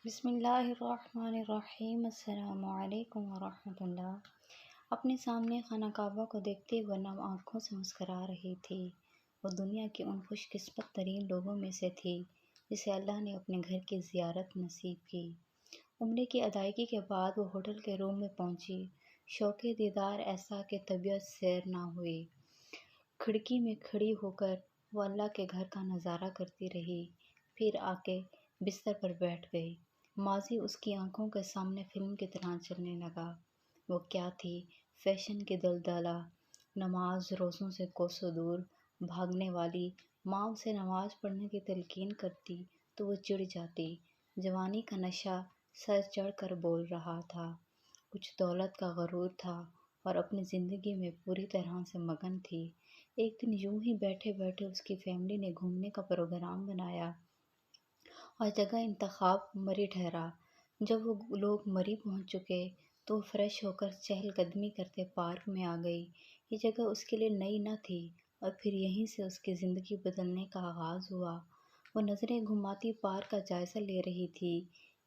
بسم اللہ الرحمن الرحیم۔ السلام علیکم ورحمۃ اللہ۔ اپنے سامنے خانہ کعبہ کو دیکھتے ہوئے نم آنکھوں سے مسکرا رہی تھی۔ وہ دنیا کی ان خوش قسمت ترین لوگوں میں سے تھی جسے اللہ نے اپنے گھر کی زیارت نصیب کی۔ عمرے کی ادائیگی کے بعد وہ ہوٹل کے روم میں پہنچی۔ شوق دیدار ایسا کہ طبیعت سیر نہ ہوئی۔ کھڑکی میں کھڑی ہو کر وہ اللہ کے گھر کا نظارہ کرتی رہی، پھر آ کے بستر پر بیٹھ گئی۔ ماضی اس کی آنکھوں کے سامنے فلم کی طرح چلنے لگا۔ وہ کیا تھی؟ فیشن کی دلدلہ، نماز روزوں سے کوسوں دور بھاگنے والی ماں اسے نماز پڑھنے کی تلقین کرتی تو وہ چڑ جاتی۔ جوانی کا نشہ سر چڑھ کر بول رہا تھا۔ کچھ دولت کا غرور تھا اور اپنی زندگی میں پوری طرح سے مگن تھی۔ ایک دن یوں ہی بیٹھے بیٹھے اس کی فیملی نے گھومنے کا پروگرام بنایا اور جگہ انتخاب مری ٹھہرا۔ جب وہ لوگ مری پہنچ چکے تو وہ فریش ہو کر چہل قدمی کرتے پارک میں آ گئی۔ یہ جگہ اس کے لیے نئی نہ تھی اور پھر یہیں سے اس کی زندگی بدلنے کا آغاز ہوا۔ وہ نظریں گھماتی پارک کا جائزہ لے رہی تھی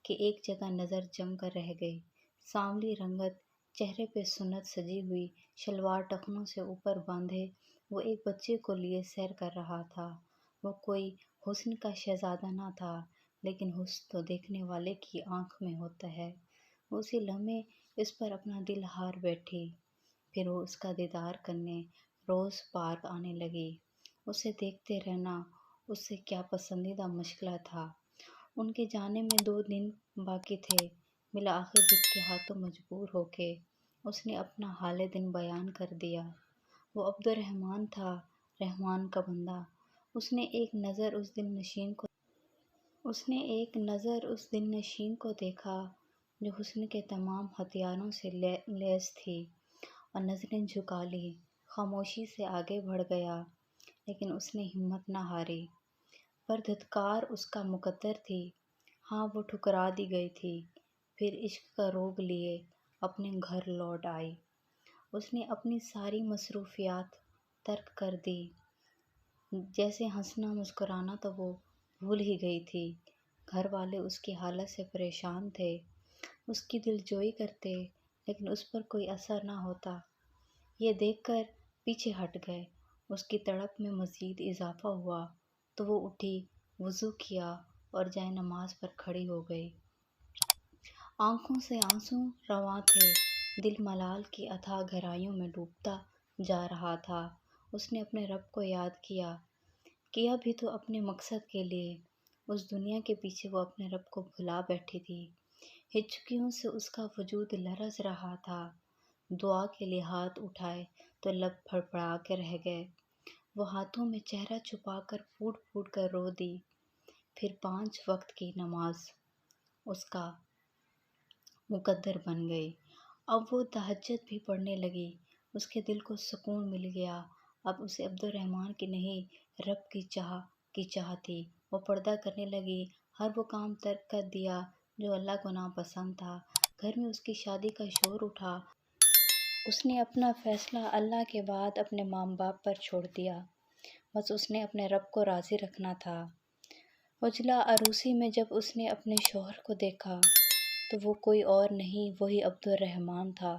کہ ایک جگہ نظر جم کر رہ گئی۔ سانولی رنگت، چہرے پہ سنت سجی ہوئی شلوار ٹخنوں سے اوپر باندھے وہ ایک بچے کو لیے سیر کر رہا تھا۔ وہ کوئی حسن کا شہزادہ نہ تھا، لیکن حسن تو دیکھنے والے کی آنکھ میں ہوتا ہے۔ وہ اسی لمحے اس پر اپنا دل ہار بیٹھی۔ پھر وہ اس کا دیدار کرنے روز پارک آنے لگی۔ اسے دیکھتے رہنا اس سے کیا پسندیدہ مشغلہ تھا۔ ان کے جانے میں 2 دن باقی تھے۔ بالآخر دل کے ہاتھوں مجبور ہو کے اس نے اپنا حال دن بیان کر دیا۔ وہ عبدالرحمن تھا، رحمان کا بندہ۔ اس نے ایک نظر اس دل نشین کو دیکھا جو حسن کے تمام ہتھیاروں سے لیس تھی، اور نظریں جھکا لی۔ خاموشی سے آگے بڑھ گیا، لیکن اس نے ہمت نہ ہاری۔ پر دھتکار اس کا مقدر تھی۔ ہاں، وہ ٹھکرا دی گئی تھی، پھر عشق کا روگ لیے اپنے گھر لوٹ آئی۔ اس نے اپنی ساری مصروفیات ترک کر دی۔ جیسے ہنسنا مسکرانا تو وہ بھول ہی گئی تھی۔ گھر والے اس کی حالت سے پریشان تھے، اس کی دل جوئی کرتے لیکن اس پر کوئی اثر نہ ہوتا۔ یہ دیکھ کر پیچھے ہٹ گئے۔ اس کی تڑپ میں مزید اضافہ ہوا تو وہ اٹھی، وضو کیا اور جائے نماز پر کھڑی ہو گئی۔ آنکھوں سے آنسو رواں تھے، دل ملال کی اتھاہ گہرائیوں میں ڈوبتا جا رہا تھا۔ اس نے اپنے رب کو یاد کیا بھی تو اپنے مقصد کے لیے۔ اس دنیا کے پیچھے وہ اپنے رب کو بھلا بیٹھی تھی۔ ہچکیوں سے اس کا وجود لرز رہا تھا۔ دعا کے لیے ہاتھ اٹھائے تو لب پھڑپڑا کے رہ گئے۔ وہ ہاتھوں میں چہرہ چھپا کر پھوٹ پھوٹ کر رو دی۔ پھر 5 وقت کی نماز اس کا مقدر بن گئی۔ اب وہ تہجد بھی پڑھنے لگی۔ اس کے دل کو سکون مل گیا۔ اب اسے عبدالرحمن کی نہیں، رب کی چاہ تھی۔ وہ پردہ کرنے لگی، ہر وہ کام ترک کر دیا جو اللہ کو ناپسند تھا۔ گھر میں اس کی شادی کا شور اٹھا۔ اس نے اپنا فیصلہ اللہ کے بعد اپنے ماں باپ پر چھوڑ دیا۔ بس اس نے اپنے رب کو راضی رکھنا تھا۔ عجلہ عروسی میں جب اس نے اپنے شوہر کو دیکھا تو وہ کوئی اور نہیں، وہی عبدالرحمن تھا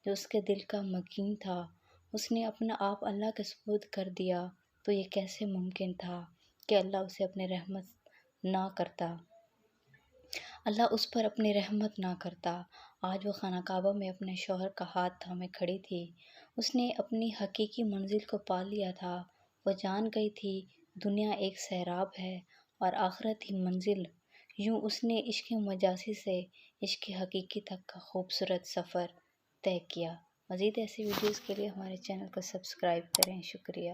جو اس کے دل کا مکین تھا۔ اس نے اپنا آپ اللہ کے سپرد کر دیا تو یہ کیسے ممکن تھا کہ اللہ اس پر اپنی رحمت نہ کرتا۔ آج وہ خانہ کعبہ میں اپنے شوہر کا ہاتھ تھامے کھڑی تھی۔ اس نے اپنی حقیقی منزل کو پا لیا تھا۔ وہ جان گئی تھی دنیا ایک سیراب ہے اور آخرت ہی منزل۔ یوں اس نے عشق مجازی سے عشق حقیقی تک کا خوبصورت سفر طے کیا۔ مزید ایسی ویڈیوز کے لیے ہمارے چینل کو سبسکرائب کریں۔ شکریہ۔